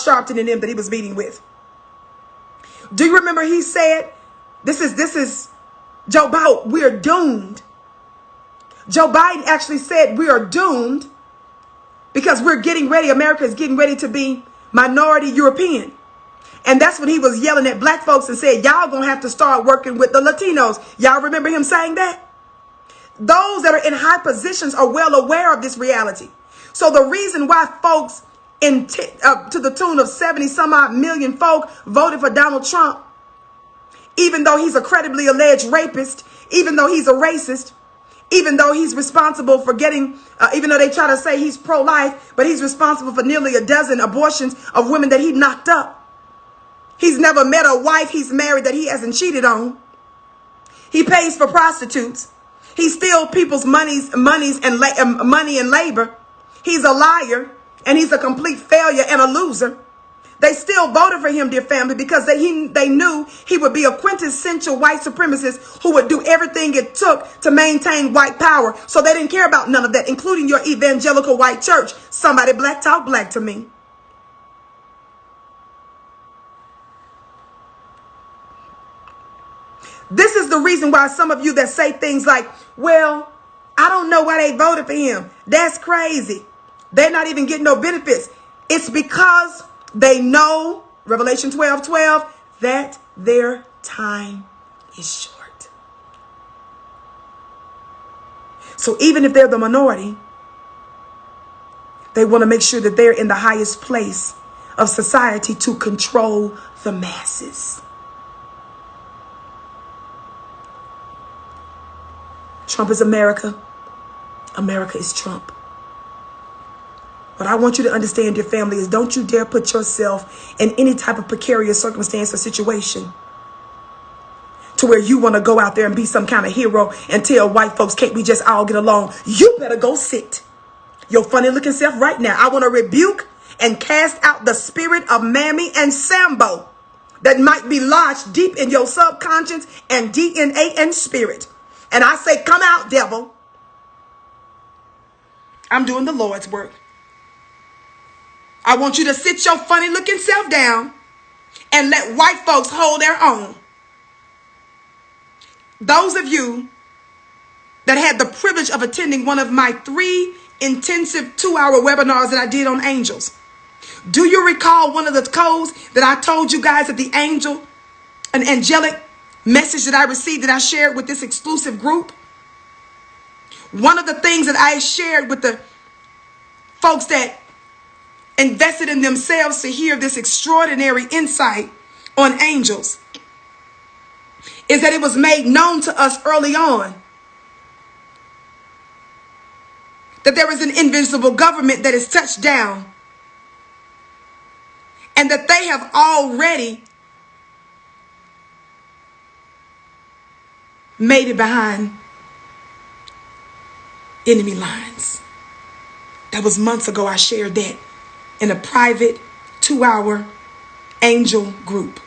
Sharpton and them that he was meeting with. Do you remember he said, this is Joe Biden, we're doomed. Joe Biden actually said we are doomed because we're getting ready, America is getting ready to be minority European. And that's when he was yelling at black folks and said, y'all gonna have to start working with the Latinos. Y'all remember him saying that? Those that are in high positions are well aware of this reality. So the reason why folks to the tune of 70 some odd million folk voted for Donald Trump, even though he's a credibly alleged rapist, even though he's a racist, even though he's responsible for getting, even though they try to say he's pro-life, but he's responsible for nearly a dozen abortions of women that he knocked up. He's never met a wife he's married that he hasn't cheated on. He pays for prostitutes. He steals people's money and labor. He's a liar, and he's a complete failure and a loser. They still voted for him, dear family, because they knew he would be a quintessential white supremacist who would do everything it took to maintain white power. So they didn't care about none of that, including your evangelical white church. Somebody black talk black to me. This is the reason why some of you that say things like, well, I don't know why they voted for him. That's crazy. They're not even getting no benefits. It's because they know, Revelation 12:12, that their time is short. So even if they're the minority, they want to make sure that they're in the highest place of society to control the masses. Trump is America. America is Trump. What I want you to understand, dear family, is don't you dare put yourself in any type of precarious circumstance or situation to where you want to go out there and be some kind of hero and tell white folks, can't we just all get along? You better go sit your funny looking self right now. I want to rebuke and cast out the spirit of Mammy and Sambo that might be lodged deep in your subconscious and DNA and spirit. And I say, come out, devil. I'm doing the Lord's work. I want you to sit your funny looking self down and let white folks hold their own. Those of you that had the privilege of attending one of my 3 intensive 2-hour webinars that I did on angels. Do you recall one of the codes that I told you guys that an angelic message that I received that I shared with this exclusive group? One of the things that I shared with the folks that invested in themselves to hear this extraordinary insight on angels is that it was made known to us early on that there is an invisible government that is touched down and that they have already made it behind enemy lines. That was months ago. I shared that in a private 2-hour angel group.